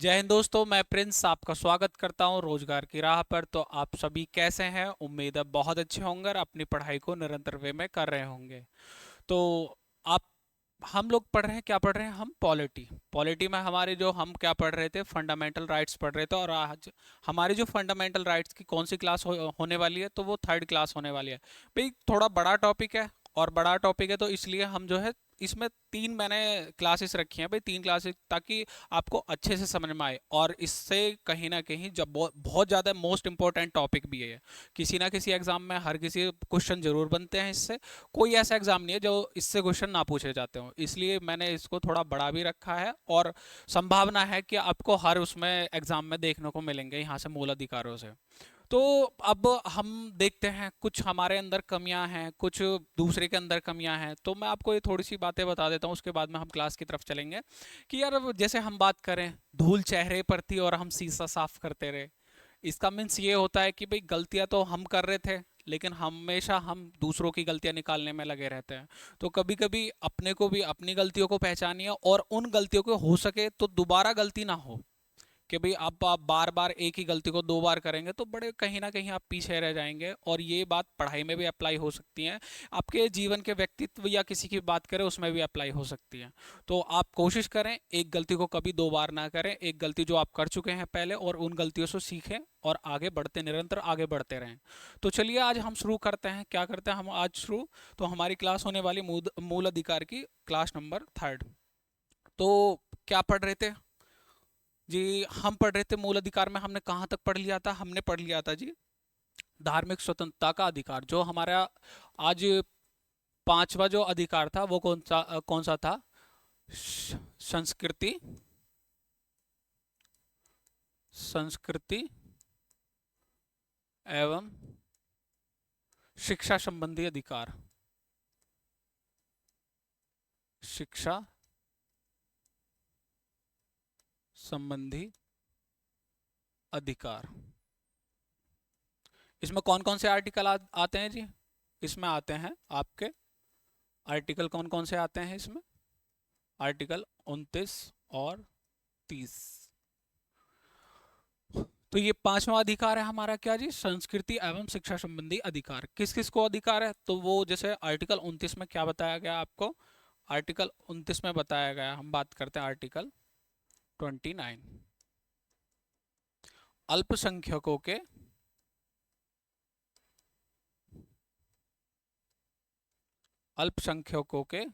जय हिंद दोस्तों, मैं प्रिंस आपका स्वागत करता हूं रोजगार की राह पर। तो आप सभी कैसे हैं? उम्मीद है बहुत अच्छे होंगे और अपनी पढ़ाई को निरंतर वे में कर रहे होंगे। तो आप हम लोग पढ़ रहे हैं, क्या पढ़ रहे हैं? हम पॉलिटी। पॉलिटी में हमारे जो हम क्या पढ़ रहे थे, फंडामेंटल राइट्स पढ़ रहे थे। और आज हमारी जो फंडामेंटल राइट्स की कौन सी क्लास होने वाली है, तो वो थर्ड क्लास होने वाली है। भाई थोड़ा बड़ा टॉपिक है, और बड़ा टॉपिक है तो इसलिए हम जो है इसमें तीन मैंने क्लासेस रखी हैं भाई, तीन क्लासेस, ताकि आपको अच्छे से समझ में आए। और इससे कहीं ना कहीं जब बहुत बहुत ज़्यादा मोस्ट इंपॉर्टेंट टॉपिक भी है, किसी ना किसी एग्जाम में हर किसी क्वेश्चन जरूर बनते हैं इससे। कोई ऐसा एग्जाम नहीं है जो इससे क्वेश्चन ना पूछे जाते हो, इसलिए मैंने इसको थोड़ा बड़ा भी रखा है। और संभावना है कि आपको हर उसमें एग्जाम में देखने को मिलेंगे यहाँ से मूल अधिकारों से। तो अब हम देखते हैं, कुछ हमारे अंदर कमियां हैं, कुछ दूसरे के अंदर कमियां हैं। तो मैं आपको ये थोड़ी सी बातें बता देता हूँ, उसके बाद में हम क्लास की तरफ चलेंगे। कि यार अब जैसे हम बात करें, धूल चेहरे पर थी और हम शीशा साफ करते रहे। इसका मीन्स ये होता है कि भाई गलतियां तो हम कर रहे थे, लेकिन हमेशा हम दूसरों की गलतियां निकालने में लगे रहते हैं। तो कभी कभी अपने को भी अपनी गलतियों को पहचानिए, और उन गलतियों को हो सके तो दोबारा गलती ना हो। कि भाई आप बार बार एक ही गलती को दो बार करेंगे तो बड़े कहीं ना कहीं आप पीछे रह जाएंगे। और ये बात पढ़ाई में भी अप्लाई हो सकती है, आपके जीवन के व्यक्तित्व या किसी की बात करें उसमें भी अप्लाई हो सकती है। तो आप कोशिश करें एक गलती को कभी दो बार ना करें, एक गलती जो आप कर चुके हैं पहले, और उन गलतियों से सीखें और आगे बढ़ते, निरंतर आगे बढ़ते रहें। तो चलिए आज हम शुरू करते हैं। क्या करते हैं हम आज शुरू? तो हमारी क्लास होने वाली मूल अधिकार की क्लास नंबर थर्ड। तो क्या पढ़ रहे थे जी? हम पढ़ रहे थे मूल अधिकार में, हमने कहाँ तक पढ़ लिया था? हमने पढ़ लिया था जी धार्मिक स्वतंत्रता का अधिकार। जो हमारा आज पांचवा जो अधिकार था वो कौन सा था? संस्कृति, संस्कृति एवं शिक्षा संबंधी अधिकार। शिक्षा संबंधी अधिकार। इसमें कौन कौन से आर्टिकल आते हैं जी? इसमें आते हैं आपके आर्टिकल, कौन कौन से आते हैं इसमें? आर्टिकल 29 और 30। तो ये पांचवा अधिकार है हमारा, क्या जी? संस्कृति एवं शिक्षा संबंधी अधिकार। किस किस को अधिकार है? तो वो जैसे आर्टिकल 29 में क्या बताया गया आपको? आर्टिकल 29 में बताया गया, हम बात करते हैं आर्टिकल 29। अल्पसंख्यकों के अल्पसंख्यकों के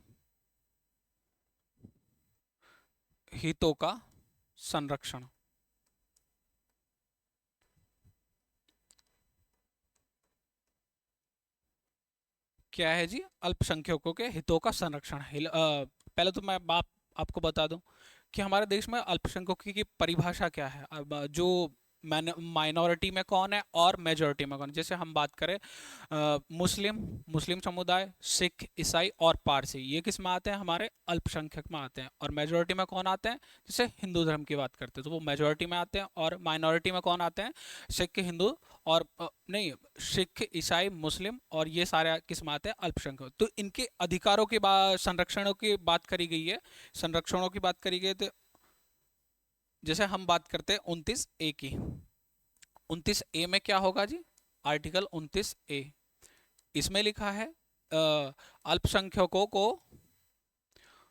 हितों का संरक्षण। क्या है जी? अल्पसंख्यकों के हितों का संरक्षण। पहले तो मैं आपको बता दूं कि हमारे देश में अल्पसंख्यकों की परिभाषा क्या है। अब जो माइनॉरिटी में कौन है और मेजॉरिटी में कौन है? जैसे हम बात करें मुस्लिम, मुस्लिम समुदाय, सिख, ईसाई और पारसी, ये किस में आते हैं? हमारे अल्पसंख्यक में आते हैं। और मेजॉरिटी में कौन आते हैं? जैसे हिंदू धर्म की बात करते हैं तो वो मेजॉरिटी में आते हैं। और माइनॉरिटी में कौन आते हैं? सिख, हिंदू और नहीं, सिख, ईसाई, मुस्लिम, और ये सारे किस में आते हैं? अल्पसंख्यक। तो इनके अधिकारों की बात, संरक्षणों की बात करी गई है। संरक्षणों की बात करी गई तो जैसे हम बात करते हैं 29A की। 29A में क्या होगा जी? आर्टिकल 29A, इसमें लिखा है अल्पसंख्यकों को,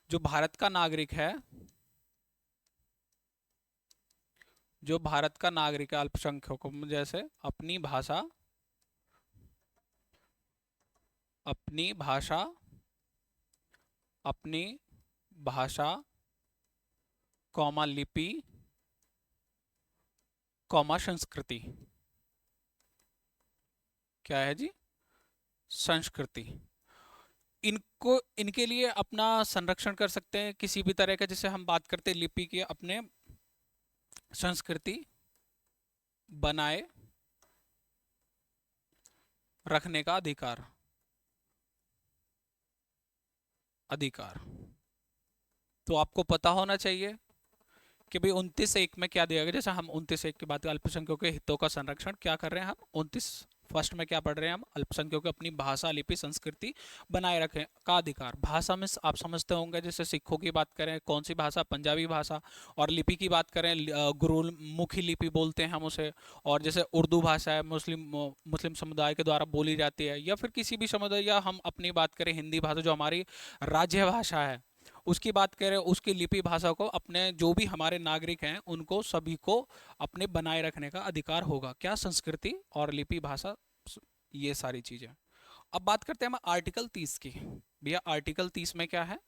जो भारत का नागरिक है, जो भारत का नागरिक है, अल्पसंख्यकों में जैसे अपनी भाषा, अपनी भाषा, अपनी भाषा, कौमा लिपि, कौमा संस्कृति। क्या है जी? संस्कृति। इनको, इनके लिए अपना संरक्षण कर सकते हैं किसी भी तरह का। जैसे हम बात करते हैं लिपि की, अपने संस्कृति बनाए रखने का अधिकार, अधिकार। तो आपको पता होना चाहिए कि भाई 29(1) में क्या दिया गया। जैसे हम 29(1) की बात, अल्पसंख्यकों के हितों का संरक्षण क्या कर रहे हैं हम? 29 फर्स्ट में क्या पढ़ रहे हैं हम? अल्पसंख्यकों को अपनी भाषा, लिपि, संस्कृति बनाए रखें का अधिकार। भाषा में आप समझते होंगे, जैसे सिखों की बात करें कौन सी भाषा? पंजाबी भाषा। और लिपि की बात करें गुरुमुखी लिपि बोलते हैं हम उसे। और जैसे उर्दू भाषा है, मुस्लिम समुदाय के द्वारा बोली जाती है, या फिर किसी भी समुदाय, या हम अपनी बात करें हिंदी भाषा जो हमारी राज्य भाषा है उसकी बात करें, उसकी लिपि भाषा को अपने जो भी हमारे नागरिक हैं उनको सभी को अपने बनाए रखने का अधिकार होगा। क्या? संस्कृति और लिपि भाषा, ये सारी चीजें। अब बात करते हैं हम आर्टिकल 30 की। भैया आर्टिकल 30 में क्या है?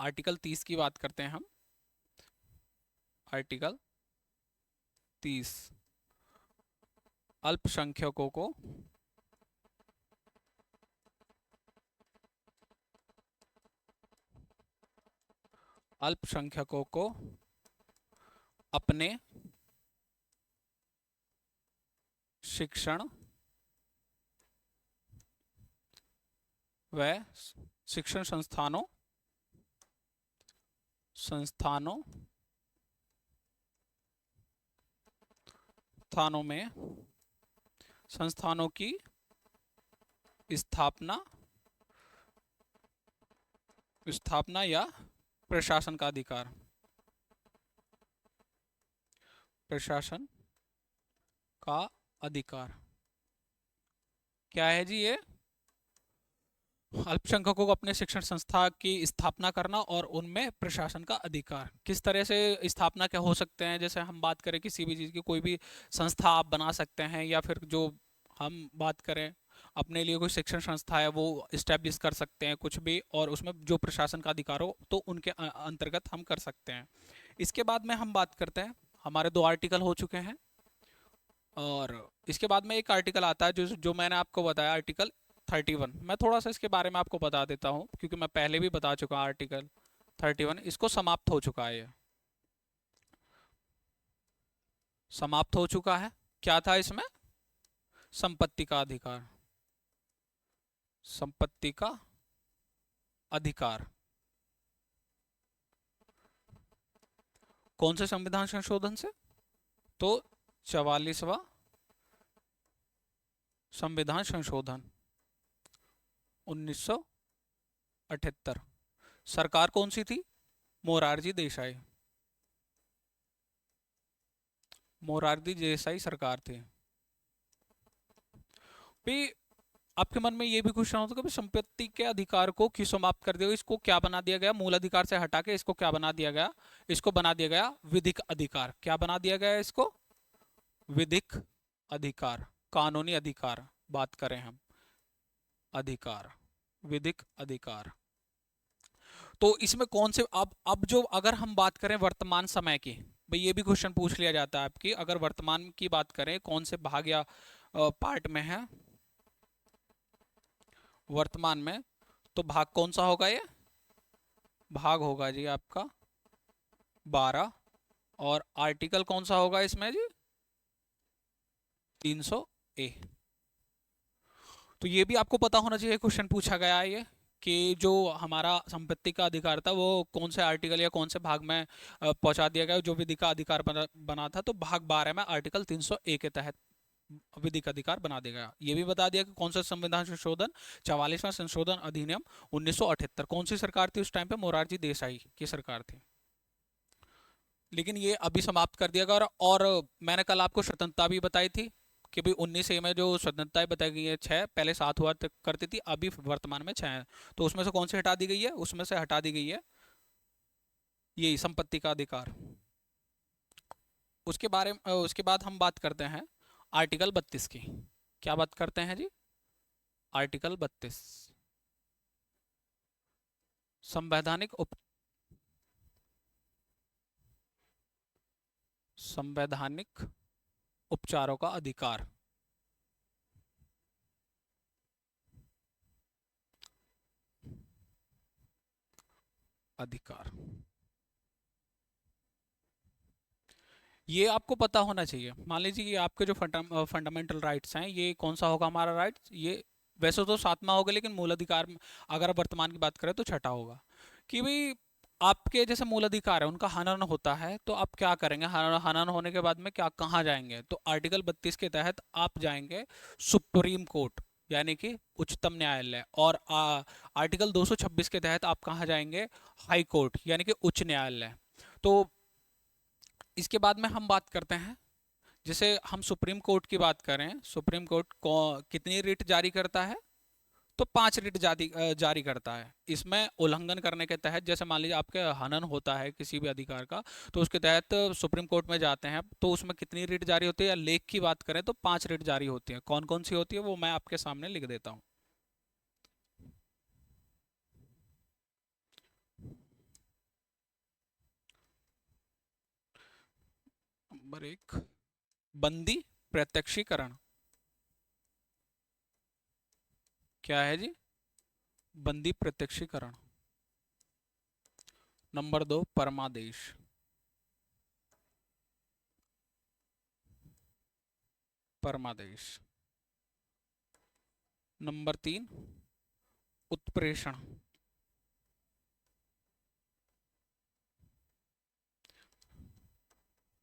आर्टिकल 30 की बात करते हैं हम। आर्टिकल 30, अल्पसंख्यकों को अल्पसंख्यकों को अपने शिक्षण व शिक्षण संस्थानों में संस्थानों की स्थापना या प्रशासन का अधिकार। प्रशासन का अधिकार क्या है जी? ये अल्पसंख्यकों को अपने शिक्षण संस्था की स्थापना करना और उनमें प्रशासन का अधिकार। किस तरह से स्थापना क्या हो सकते हैं? जैसे हम बात करें किसी भी चीज़ की, कोई भी संस्था आप बना सकते हैं, या फिर जो हम बात करें अपने लिए कोई शिक्षण संस्था है वो इस्टेब्लिश कर सकते हैं कुछ भी, और उसमें जो प्रशासन का अधिकार हो तो उनके अंतर्गत हम कर सकते हैं। इसके बाद में हम बात करते हैं, हमारे 2 आर्टिकल हो चुके हैं, और इसके बाद में एक आर्टिकल आता है जो मैंने आपको बताया, आर्टिकल 31। मैं थोड़ा सा इसके बारे में आपको बता देता हूँ क्योंकि मैं पहले भी बता चुका हूँ। आर्टिकल 31 इसको समाप्त हो चुका है, ये समाप्त हो चुका है। क्या था इसमें? संपत्ति का अधिकार। संपत्ति का अधिकार कौन से संविधान संशोधन से? तो 44वां संविधान संशोधन 1978। सरकार कौन सी थी? मोरारजी देसाई। मोरारजी देसाई सरकार थी। भी आपके मन में ये भी क्वेश्चन होता है कि संपत्ति के अधिकार को क्यों समाप्त कर दिया? इसको क्या बना दिया गया? मूल अधिकार से हटा के इसको क्या बना दिया गया? इसको बना दिया गया विधिक अधिकार। क्या बना दिया गया इसको? विधिक अधिकार, कानूनी अधिकार बात करें हम, अधिकार, विधिक अधिकार। तो इसमें कौन से, अब जो अगर हम बात करें वर्तमान समय की, भाई ये भी क्वेश्चन पूछ लिया जाता है आपकी, अगर वर्तमान की बात करें कौन से भाग या पार्ट में है वर्तमान में, तो भाग कौन सा होगा? ये भाग होगा जी आपका 12। और आर्टिकल कौन सा होगा इसमें जी? 300A। तो ये भी आपको पता होना चाहिए, क्वेश्चन पूछा गया है ये कि जो हमारा संपत्ति का अधिकार था वो कौन से आर्टिकल या कौन से भाग में पहुंचा दिया गया, जो विधि का अधिकार बना था। तो भाग 12 में आर्टिकल 300A के तहत विधिक अधिकार बना दिया गया। ये भी बता दिया कि कौन सा संविधान संशोधन, 44वां संशोधन अधिनियम 1978। कौन सी सरकार थी उस टाइम पे? मोरारजी देसाई की सरकार थी। लेकिन ये अभी समाप्त कर दिया गया। और मैंने कल आपको स्वतंत्रता भी बताई थी कि भाई 19A में जो स्वतंत्रताएं बताई गई है 6, पहले 7 हुआ करती थी, अभी वर्तमान में 6 है। तो उसमें से कौन सी हटा दी गई है? उसमें से हटा दी गई है यही संपत्ति का अधिकार। उसके बाद हम बात करते हैं आर्टिकल 32 की। क्या बात करते हैं जी? आर्टिकल 32, संवैधानिक उपचारों का अधिकार। अधिकार ये आपको पता होना चाहिए। मान लीजिए कि आपके जो फंडामेंटल राइट्स हैं, ये कौन सा होगा हमारा राइट्स? ये वैसे तो 7वां होगा, लेकिन मूल अधिकार अगर वर्तमान की बात करें तो 6ठा होगा। कि भाई आपके जैसे मूल अधिकार है उनका हनन होता है, तो आप क्या करेंगे? हनन हनन होने के बाद में क्या कहाँ जाएंगे? तो आर्टिकल 32 के तहत आप जाएंगे सुप्रीम कोर्ट, यानी कि उच्चतम न्यायालय। और आर्टिकल 226 के तहत आप कहाँ जाएंगे? हाई कोर्ट, यानी कि उच्च न्यायालय। तो इसके बाद में हम बात करते हैं, जैसे हम सुप्रीम कोर्ट की बात करें, सुप्रीम कोर्ट कितनी रिट जारी करता है? तो 5 रिट जारी करता है। इसमें उल्लंघन करने के तहत, जैसे मान लीजिए आपके हनन होता है किसी भी अधिकार का, तो उसके तहत सुप्रीम कोर्ट में जाते हैं, तो उसमें कितनी रिट जारी होती है? या लेख की बात करें तो 5 रिट जारी होती है। कौन कौन सी होती है वो मैं आपके सामने लिख देता हूँ। नंबर 1, बंदी प्रत्यक्षीकरण। क्या है जी? बंदी प्रत्यक्षीकरण। नंबर 2, परमादेश। परमादेश। नंबर 3, उत्प्रेषण।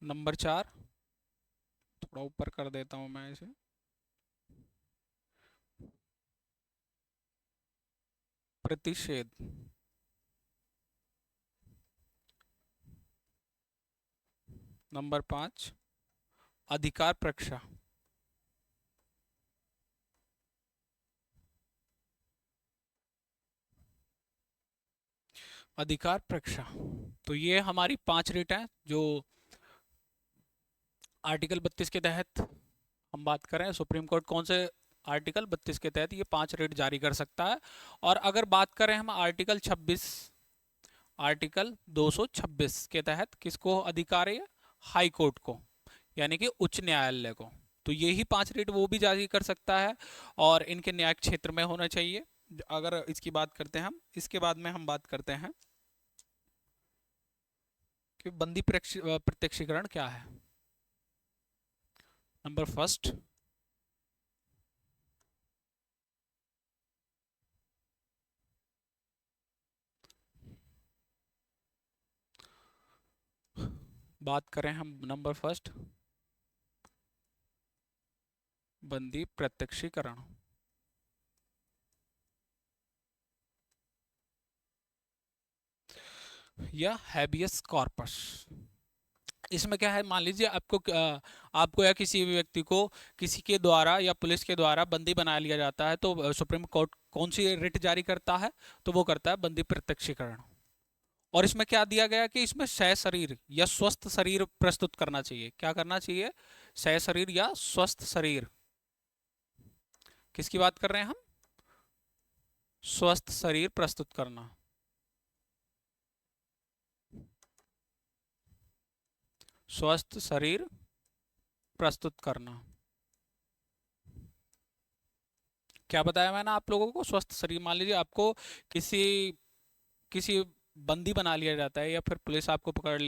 नंबर 4, थोड़ा ऊपर कर देता हूं मैं इसे, प्रतिषेध। नंबर 5, अधिकार प्रक्षा। अधिकार प्रक्षा। तो ये हमारी 5 रिट हैं जो आर्टिकल 32 के तहत हम बात करें। सुप्रीम कोर्ट कौन से आर्टिकल 32 के तहत ये 5 रिट जारी कर सकता है? और अगर बात करें हम आर्टिकल 26, आर्टिकल 226 के तहत किसको अधिकार है? हाई कोर्ट को, यानी कि उच्च न्यायालय को। तो ये ही 5 रिट वो भी जारी कर सकता है, और इनके न्यायिक क्षेत्र में होना चाहिए। अगर इसकी बात करते हैं हम, इसके बाद में हम बात करते हैं कि बंदी प्रत्यक्षीकरण क्या है। नंबर 1, बात करें हम नंबर 1, बंदी प्रत्यक्षीकरण या हैबियस कॉर्पस। इसमें क्या है? मान लीजिए आपको या किसी भी व्यक्ति को किसी के द्वारा या पुलिस के द्वारा बंदी बना लिया जाता है, तो सुप्रीम कोर्ट कौन सी रिट जारी करता है? तो वो करता है बंदी प्रत्यक्षीकरण। और इसमें क्या दिया गया कि इसमें सशरीर या स्वस्थ शरीर प्रस्तुत करना चाहिए। क्या करना चाहिए? सशरीर या स्वस्थ शरीर। किसकी बात कर रहे हैं हम? स्वस्थ शरीर प्रस्तुत करना। स्वस्थ शरीर प्रस्तुत करना। क्या बताया मैंने आप लोगों को? स्वस्थ शरीर। मान लीजिए आपको किसी किसी बंदी बना लिया जाता है, या फिर पुलिस आपको पकड़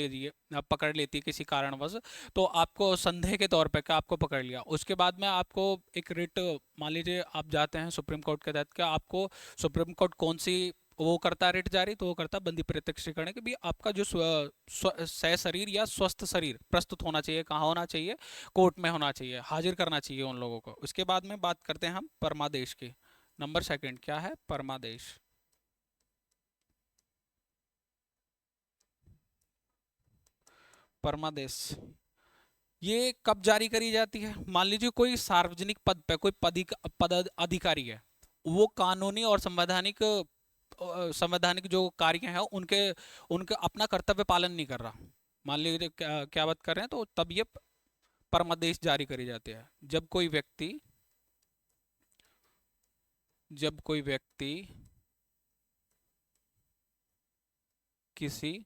लेती है किसी कारणवश। तो आपको संदेह के तौर पे क्या आपको पकड़ लिया, उसके बाद में आपको एक रिट, मान लीजिए आप जाते हैं सुप्रीम कोर्ट के तहत, क्या आपको सुप्रीम कोर्ट कौन सी वो करता है रिट जारी? तो वो करता है बंदी प्रत्यक्षीकरण कि भी आपका जो सह शरीर या स्वस्थ शरीर प्रस्तुत होना चाहिए। कहाँ होना चाहिए? कोर्ट में होना चाहिए, हाजिर करना चाहिए उन लोगों को। उसके बाद में बात करते हैं हम परमादेश की। नंबर 2 क्या है? परमादेश। परमादेश ये कब जारी करी जाती है? मान लीजिए कोई सार्वजनिक पद पे कोई पद अधिकारी है, वो कानूनी और संवैधानिक जो कार्य हैं उनके उनके अपना कर्तव्य पालन नहीं कर रहा। मान लीजिए क्या बात कर रहे हैं, तो तब ये परमादेश जारी करी जाती है। जब कोई व्यक्ति किसी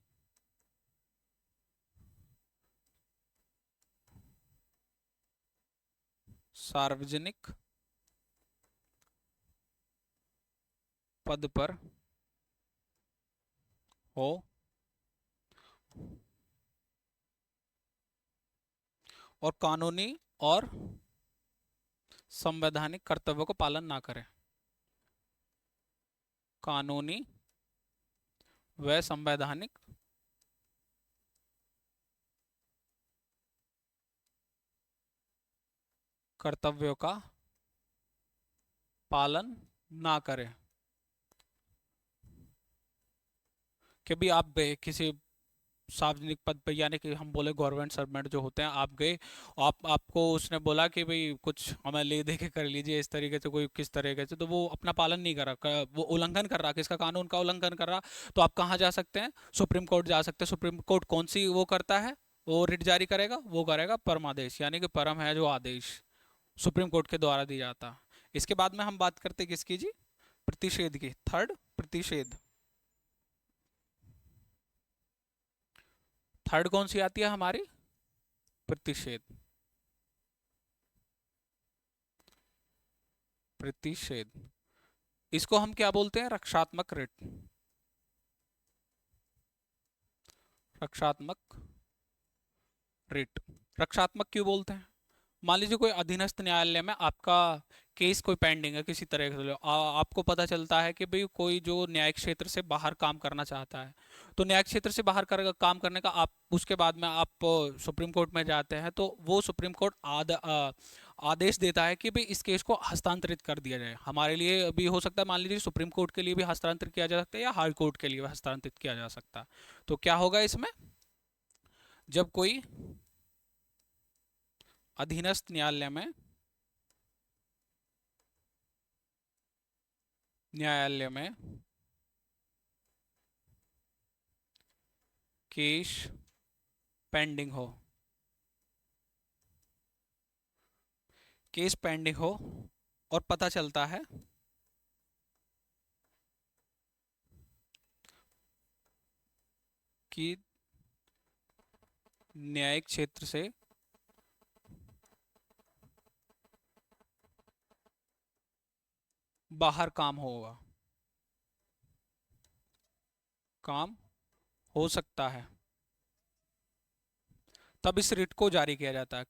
सार्वजनिक पद पर हो और कानूनी और संवैधानिक कर्तव्यों को पालन ना करे। कानूनी व संवैधानिक कर्तव्यों का पालन ना करें। कि भी आप किसी सार्वजनिक पद पे, यानी कि हम बोले गवर्नमेंट सर्वेंट जो होते हैं, आप गए, आपको उसने बोला कि भाई कुछ हमें ले दे के कर लीजिए इस तरीके से, कोई किस तरीके से, तो वो अपना पालन नहीं कर रहा, वो उल्लंघन कर रहा, किसका, कानून का उल्लंघन कर रहा, तो आप कहाँ जा सकते हैं? सुप्रीम कोर्ट जा सकते हैं। सुप्रीम कोर्ट कौन सी वो करता है, वो रिट जारी करेगा, वो करेगा परमादेश, यानी कि परम है जो आदेश सुप्रीम कोर्ट के द्वारा दिया जाता। इसके बाद में हम बात करते हैं किसकी जी? प्रतिषेध की। थर्ड, प्रतिषेध। थर्ड कौन सी आती है हमारी? प्रतिषेध। प्रतिषेध, इसको हम क्या बोलते हैं? रक्षात्मक रिट। रक्षात्मक रिट। रक्षात्मक क्यों बोलते हैं? मान लीजिए कोई अधीनस्थ न्यायालय में आपका केस कोई पेंडिंग है किसी तरह से, आपको पता चलता है कि भाई कोई जो न्यायिक क्षेत्र से बाहर काम करना चाहता है, तो न्यायिक क्षेत्र से बाहर काम करने का आप उसके बाद में आप सुप्रीम कोर्ट में जाते हैं, तो वो सुप्रीम कोर्ट आदेश देता है कि भाई इस केस को हस्तांतरित कर दिया जाए। हमारे लिए भी हो सकता है, मान लीजिए सुप्रीम कोर्ट के लिए भी हस्तांतरित किया जा सकता है, या हाई कोर्ट के लिए भी हस्तांतरित किया जा सकता है। तो क्या होगा इसमें? जब कोई अधीनस्थ न्यायालय में केस पेंडिंग हो, केस पेंडिंग हो और पता चलता है कि न्यायिक क्षेत्र से बाहर काम हो सकता है, तब इस रिट को जारी किया जाता है।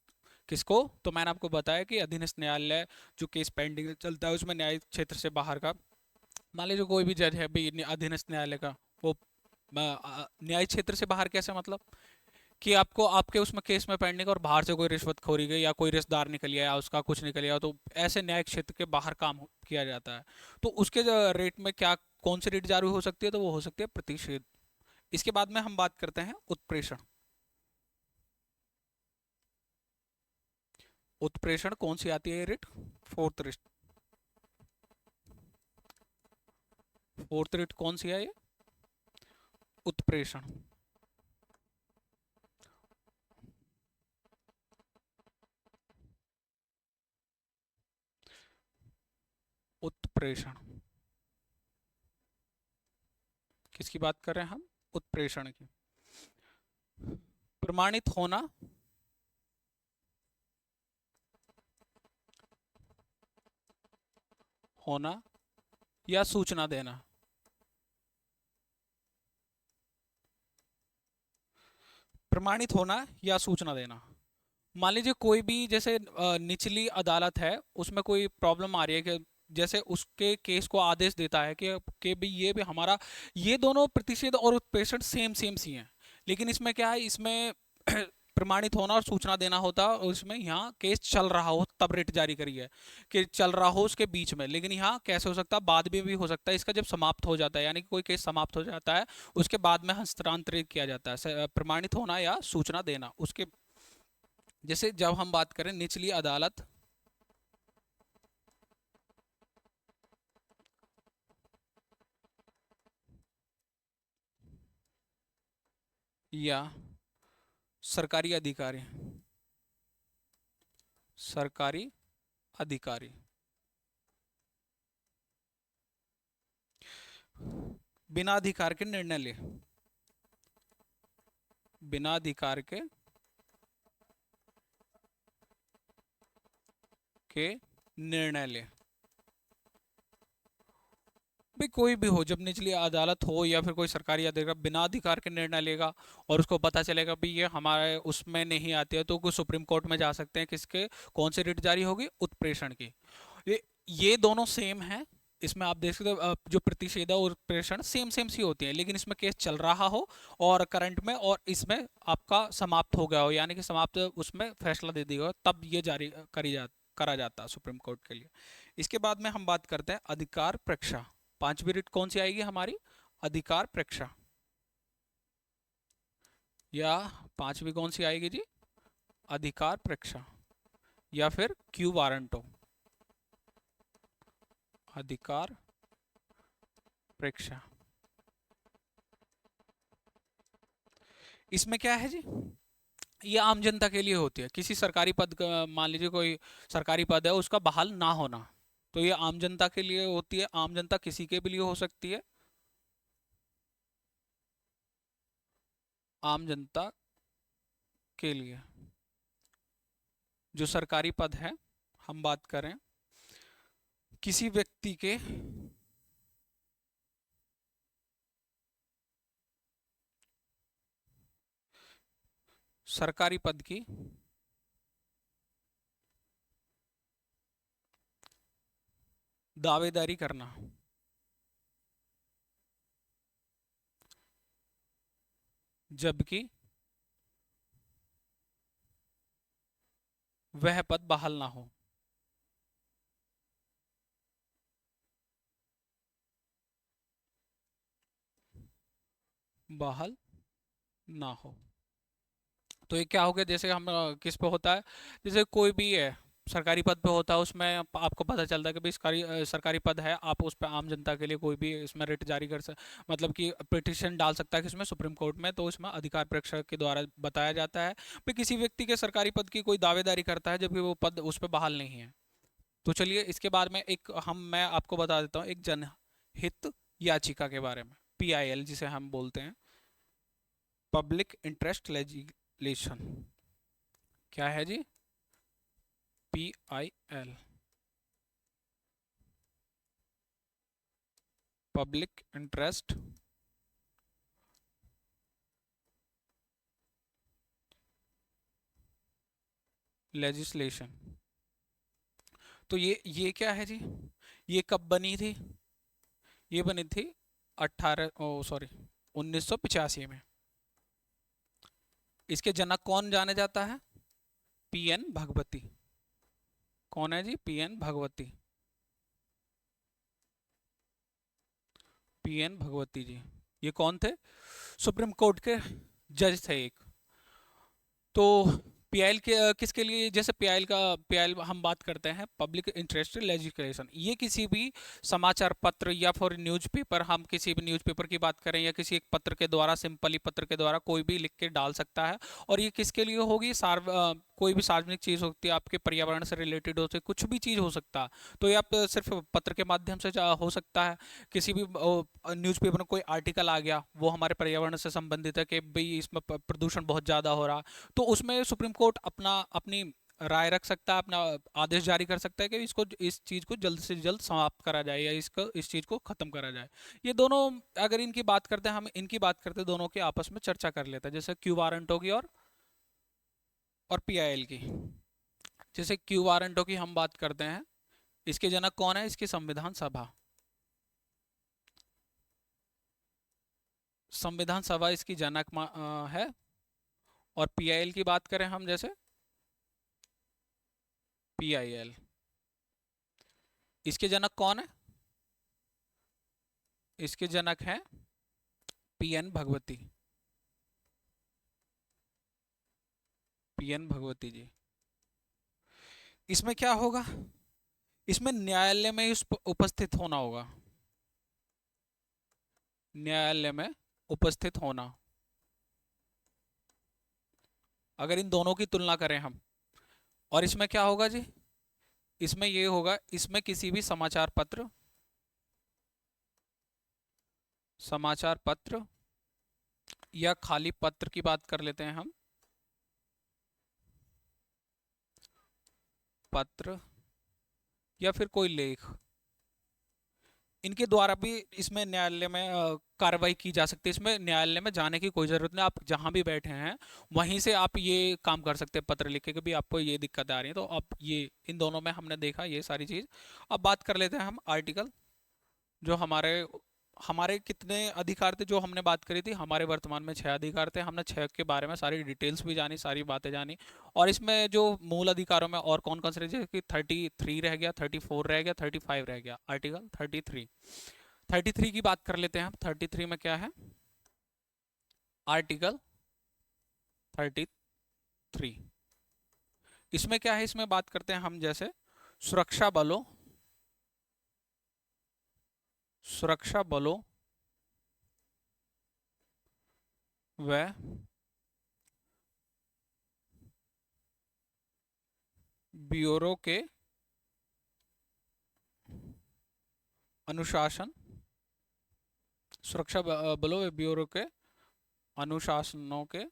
किसको? तो मैंने आपको बताया कि अधीनस्थ न्यायालय जो केस पेंडिंग चलता है उसमें न्यायिक क्षेत्र से बाहर का, मान लीजिए कोई भी जज है भी अधीनस्थ न्यायालय का, वो न्यायिक क्षेत्र से बाहर कैसे, मतलब कि आपको आपके उसमें केस में पेंडिंग और बाहर से कोई रिश्वतखोरी गई या कोई रिश्तेदार निकल गया या उसका कुछ निकल गया, तो ऐसे न्यायिक क्षेत्र के बाहर किया जाता है, तो उसके रेट में क्या, कौन सी रेट जारी हो सकती है? तो वो हो सकती है प्रतिषेध। इसके बाद में हम बात करते हैं उत्प्रेषण। उत्प्रेषण कौन सी आती है ये rate? Fourth rate. Fourth rate कौन सी है ये? उत्प्रेषण। उत्प्रेषण किसकी बात कर रहे हैं हम? उत्प्रेषण की। प्रमाणित होना होना या सूचना देना। प्रमाणित होना या सूचना देना। मान लीजिए कोई भी जैसे निचली अदालत है, उसमें कोई प्रॉब्लम आ रही है, कि जैसे उसके केस को आदेश देता है कि भी ये भी हमारा, ये दोनों प्रतिषेध और उत्प्रेषण सेम सेम सी हैं, लेकिन इसमें क्या है, इसमें प्रमाणित होना और सूचना देना होता है, और इसमें यहाँ केस चल रहा हो तब रिट जारी करी है, कि चल रहा हो उसके बीच में, लेकिन यहाँ कैसे हो सकता है, बाद में भी हो सकता है, इसका जब समाप्त हो जाता है, यानी कि कोई केस समाप्त हो जाता है उसके बाद में हस्तांतरित किया जाता है। प्रमाणित होना या सूचना देना उसके, जैसे जब हम बात करें निचली अदालत या सरकारी अधिकारी, सरकारी अधिकारी बिना अधिकार के निर्णय ले, बिना अधिकार के निर्णय ले। भाई कोई भी हो, जब निचली अदालत हो या फिर कोई सरकारी अधिकारी बिना अधिकार के निर्णय लेगा और उसको पता चलेगा भी ये हमारे उसमें नहीं आती है, तो कोई सुप्रीम कोर्ट में जा सकते हैं, किसके, कौन सी रिट जारी होगी? उत्प्रेषण की। ये ये दोनों सेम हैं, इसमें आप देख सकते हो जो प्रतिषेधा और प्रेषण सेम सेम सी होती है, लेकिन इसमें केस चल रहा हो और करंट में, और इसमें आपका समाप्त हो गया हो, यानी कि समाप्त उसमें फैसला दे दिया हो, तब ये जारी करा जाता है सुप्रीम कोर्ट के लिए। इसके बाद में हम बात करते हैं अधिकार प्रेक्षा। पांचवी रिट कौन सी आएगी हमारी? अधिकार प्रेक्षा। या पांचवी कौन सी आएगी जी? अधिकार प्रेक्षा, या फिर क्यू वारंटो। अधिकार प्रेक्षा। इसमें क्या है जी? ये आम जनता के लिए होती है। किसी सरकारी पद मान लीजिए कोई सरकारी पद है, उसका बहाल ना होना, तो ये आम जनता के लिए होती है। आम जनता किसी के भी लिए हो सकती है, आम जनता के लिए जो सरकारी पद है, हम बात करें किसी व्यक्ति के सरकारी पद की दावेदारी करना, जबकि वह पद बहाल ना हो। बहाल ना हो। तो ये क्या हो गया? जैसे हम किस पे होता है, जैसे कोई भी है सरकारी पद पे होता है, उसमें आपको पता चलता है कि भाई सरकारी पद है, आप उस पर आम जनता के लिए कोई भी इसमें रिट जारी कर मतलब कि पिटिशन डाल सकता है, किसमें? सुप्रीम कोर्ट में। तो इसमें अधिकार प्रेक्षक के द्वारा बताया जाता है भाई किसी व्यक्ति के सरकारी पद की कोई दावेदारी करता है जबकि वो पद उस पर बहाल नहीं है। तो चलिए इसके बाद में मैं आपको बता देता हूँ एक जनहित याचिका के बारे में, PIL जिसे हम बोलते हैं, पब्लिक इंटरेस्ट लेजिस्लेशन। क्या है जी? PIL, public interest legislation. तो ये क्या है जी? ये कब बनी थी? ये बनी थी 1985 में। इसके जनक कौन जाने जाता है? PN भगवती। कौन है जी? PN भगवती। PN भगवती जी, ये कौन थे? सुप्रीम कोर्ट के जज थे एक। तो PIL के किसके लिए? जैसे PIL हम बात करते हैं पब्लिक इंटरेस्ट लेजिस्लेशन, ये किसी भी समाचार पत्र या फिर न्यूज़पेपर, हम किसी भी न्यूज़पेपर की बात करें या किसी एक पत्र के द्वारा, सिंपली पत्र के द्वारा कोई भी लिख के डाल सकता है। और ये किसके लिए होगी? कोई भी सार्वजनिक चीज़ होती है, आपके पर्यावरण से रिलेटेड होती है, कुछ भी चीज़ हो सकता है, तो ये आप सिर्फ पत्र के माध्यम से हो सकता है। किसी भी न्यूज़पेपर में कोई आर्टिकल आ गया, वो हमारे पर्यावरण से संबंधित है कि भाई इसमें प्रदूषण बहुत ज़्यादा हो रहा, तो उसमें सुप्रीम कोर्ट अपनी राय रख सकता है, अपना आदेश जारी कर सकता है कि इस चीज़ को जल्द से जल्द समाप्त करा जाए या इस चीज़ को ख़त्म करा जाए। ये दोनों, अगर इनकी बात करते हैं, हम इनकी बात करते हैं, दोनों के आपस में चर्चा कर लेते हैं, जैसे क्यू वारंटो की और PIL की। जैसे क्यू वारंटो की हम बात करते हैं, इसके जनक कौन है? इसकी संविधान सभा। संविधान सभा इसकी जनक है। और PIL की बात करें हम, जैसे PIL, इसके जनक कौन है? इसके जनक हैं PN भगवती। PN भगवती जी। इसमें क्या होगा? इसमें न्यायालय में उपस्थित होना होगा। न्यायालय में उपस्थित होना। अगर इन दोनों की तुलना करें हम, और इसमें क्या होगा जी? इसमें ये होगा, इसमें किसी भी समाचार पत्र या खाली पत्र की बात कर लेते हैं हम, पत्र या फिर कोई लेख, इनके द्वारा भी इसमें न्यायालय में कार्रवाई की जा सकती है। इसमें न्यायालय में जाने की कोई ज़रूरत नहीं, आप जहां भी बैठे हैं वहीं से आप ये काम कर सकते हैं, पत्र लिख के कि भी आपको ये दिक्कत आ रही है। तो आप ये इन दोनों में हमने देखा ये सारी चीज़। अब बात कर लेते हैं हम आर्टिकल जो हमारे हमारे कितने अधिकार थे जो हमने बात करी थी, हमारे वर्तमान में 6 अधिकार थे। हमने 6 के बारे में सारी डिटेल्स भी जानी, सारी बातें जानी। और इसमें जो मूल अधिकारों में और कौन कौन से रहे, जैसे कि 33 रह गया, 34 रह गया, 35 रह गया, आर्टिकल 33। 33 की बात कर लेते हैं हम। 33 में क्या है? आर्टिकल 33। इसमें क्या है? इसमें बात करते हैं हम जैसे सुरक्षा बलों, सुरक्षा बलों व ब्यूरो के अनुशासन, सुरक्षा बलों व ब्यूरो के अनुशासनों के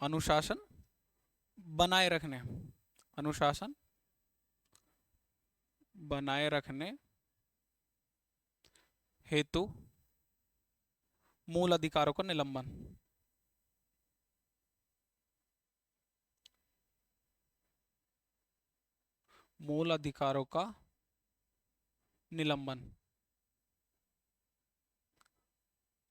अनुशासन बनाए रखने, अनुशासन बनाए रखने हेतु मूल अधिकारों का निलंबन, मूल अधिकारों का निलंबन।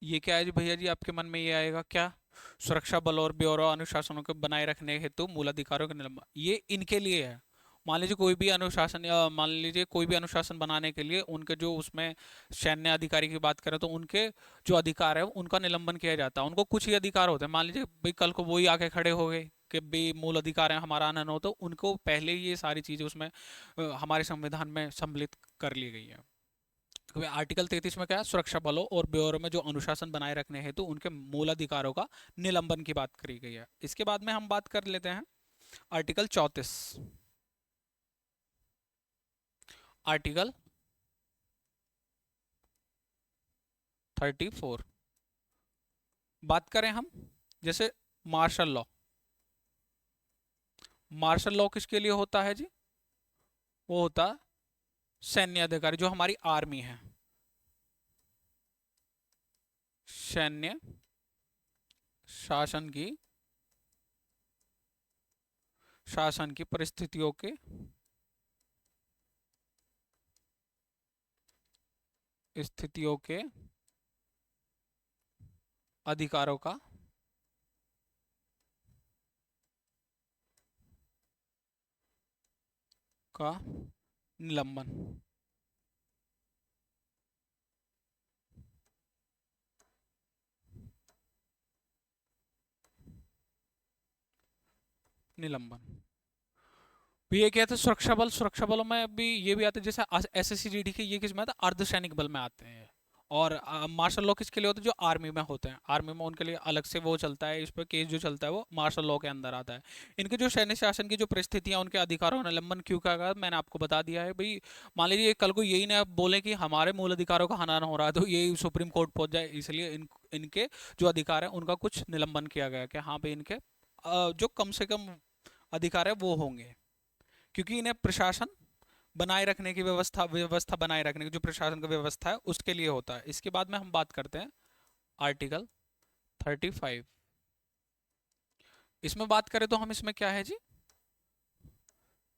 ये क्या है जी भैया जी? आपके मन में ये आएगा क्या? सुरक्षा बल और ब्यूरो अनुशासनों को बनाए रखने हेतु मूल अधिकारों का निलंबन, ये इनके लिए है। मान लीजिए कोई भी अनुशासन, या मान लीजिए कोई भी अनुशासन बनाने के लिए उनके जो उसमें सैन्य अधिकारी की बात करें तो उनके जो अधिकार है उनका निलंबन किया जाता है। उनको कुछ ही अधिकार होते हैं। मान लीजिए भाई कल को वो ही आके खड़े हो गए कि भाई मूल अधिकार है हमारा आनंद हो, तो उनको पहले ही ये सारी चीजें उसमें हमारे संविधान में सम्मिलित कर ली गई है। क्योंकि आर्टिकल 33 में क्या है? सुरक्षा बलों और ब्यूरो में जो अनुशासन बनाए रखने हेतु उनके मूल अधिकारों का निलंबन की बात करी गई है। इसके बाद में हम बात कर लेते हैं आर्टिकल 34। आर्टिकल 34 बात करें हम जैसे मार्शल लॉ। मार्शल लॉ किसके लिए होता है जी? वो होता है सैन्य अधिकारी, जो हमारी आर्मी है। सैन्य शासन की, शासन की परिस्थितियों के, स्थितियों के अधिकारों का निलंबन। निलंबन भी ये क्या था? सुरक्षा बल, सुरक्षा बलों में भी ये भी आते हैं जैसे एसएससीजीडी के, ये किस में आता है? अर्धसैनिक बल में आते हैं। और मार्शल लॉ किसके लिए होते हैं? जो आर्मी में होते हैं। आर्मी में उनके लिए अलग से वो चलता है, इस पर केस जो चलता है वो मार्शल लॉ के अंदर आता है। इनके जो सैन्य शासन की जो परिस्थितियां, उनके अधिकारों का निलंबन क्यों कहा गया मैंने आपको बता दिया है भाई। मान लीजिए कल को यही ना बोले कि हमारे मूल अधिकारों का हनन हो रहा है तो यही सुप्रीम कोर्ट पहुंच जाए, इसलिए इनके जो अधिकार है उनका कुछ निलंबन किया गया कि हाँ भाई इनके जो कम से कम अधिकार है वो होंगे। क्योंकि इन्हें प्रशासन बनाए रखने की व्यवस्था, व्यवस्था बनाए रखने की जो प्रशासन का व्यवस्था है उसके लिए होता है। इसके बाद में हम बात करते हैं आर्टिकल 35। इसमें बात करें तो हम इसमें क्या है जी?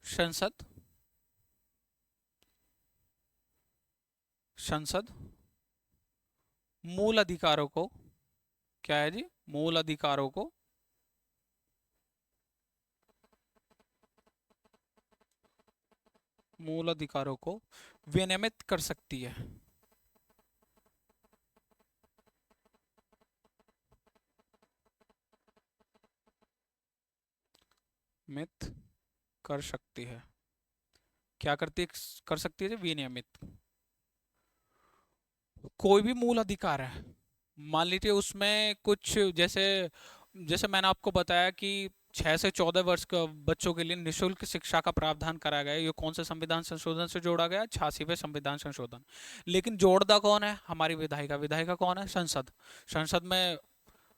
संसद, संसद मूल अधिकारों को, क्या है जी? मूल अधिकारों को, मूल अधिकारों को विनियमित कर सकती है, मित कर सकती है। क्या करती है? कर सकती है जी विनियमित। कोई भी मूल अधिकार है, मान लीजिए उसमें कुछ जैसे, जैसे मैंने आपको बताया कि 6 से 14 वर्ष के बच्चों के लिए निशुल्क शिक्षा का प्रावधान करा गया है। ये कौन से संविधान संशोधन से जोड़ा गया? 86वें संविधान संशोधन। लेकिन जोड़ता कौन है? हमारी विधायिका। विधायिका कौन है? संसद। संसद में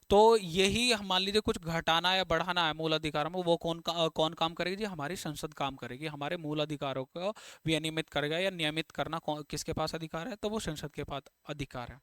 तो यही मान लीजिए कुछ घटाना या बढ़ाना है मूल अधिकारों में, वो कौन काम करेगी जी? हमारी संसद काम करेगी। हमारे मूल अधिकारों को विनियमित करेगा या नियमित करना किसके पास अधिकार है? तो वो संसद के पास अधिकार है।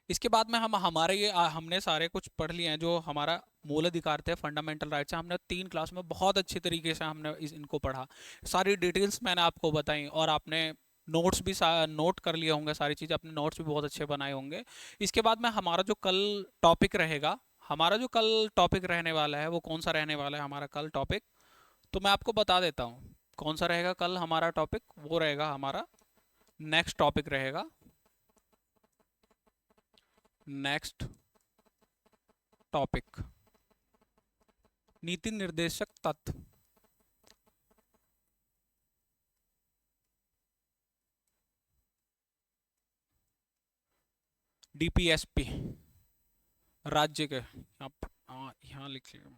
इसके बाद में हम हमारे ये हमने सारे कुछ पढ़ लिए हैं जो हमारा मूल अधिकार थे, फंडामेंटल राइट्स हैं। हमने 3 क्लास में बहुत अच्छी तरीके से हमने इनको पढ़ा, सारी डिटेल्स मैंने आपको बताई, और आपने नोट्स भी नोट कर लिए होंगे, सारी चीज़ अपने नोट्स भी बहुत अच्छे बनाए होंगे। इसके बाद में हमारा जो कल टॉपिक रहेगा, हमारा जो कल टॉपिक रहने वाला है वो कौन सा रहने वाला है हमारा कल टॉपिक, तो मैं आपको बता देता हूँ कौन सा रहेगा कल हमारा टॉपिक। वो रहेगा हमारा नेक्स्ट टॉपिक रहेगा, नेक्स्ट टॉपिक नीति निर्देशक तत्व। डीपीएसपी, राज्य के, आप यहाँ लिख लिया,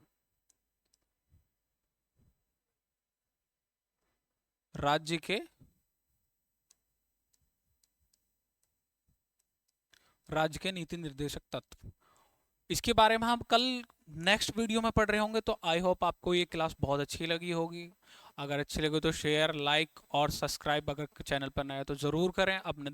राज्य के, राज्य के नीति निर्देशक तत्व, इसके बारे में हम कल नेक्स्ट वीडियो में पढ़ रहे होंगे। तो आई होप आपको ये क्लास बहुत अच्छी लगी होगी। अगर अच्छी लगे तो शेयर, लाइक और सब्सक्राइब अगर चैनल पर नया है तो ज़रूर करें। अपने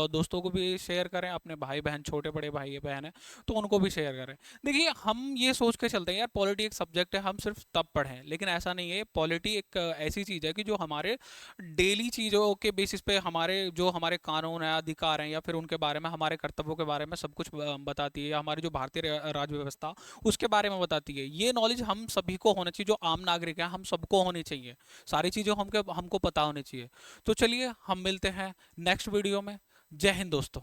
दोस्तों को भी शेयर करें, अपने भाई बहन, छोटे बड़े भाई बहन हैं तो उनको भी शेयर करें। देखिए, हम ये सोच के चलते हैं यार पॉलिटी एक सब्जेक्ट है, हम सिर्फ तब पढ़ें, लेकिन ऐसा नहीं है। पॉलिटी एक ऐसी चीज़ है कि जो हमारे डेली चीज़ों के बेसिस पे हमारे जो हमारे कानून हैं, अधिकार हैं, या फिर उनके बारे में, हमारे कर्तव्यों के बारे में सब कुछ बताती है। हमारी जो भारतीय राज्य व्यवस्था उसके बारे में बताती है। ये नॉलेज हम सभी को होना चाहिए, जो आम नागरिक हैं हम सबको होनी चाहिए। सारी चीज़ें हमको हमको पता होनी चाहिए। तो चलिए हम मिलते हैं नेक्स्ट वीडियो में। जय हिंद दोस्तों।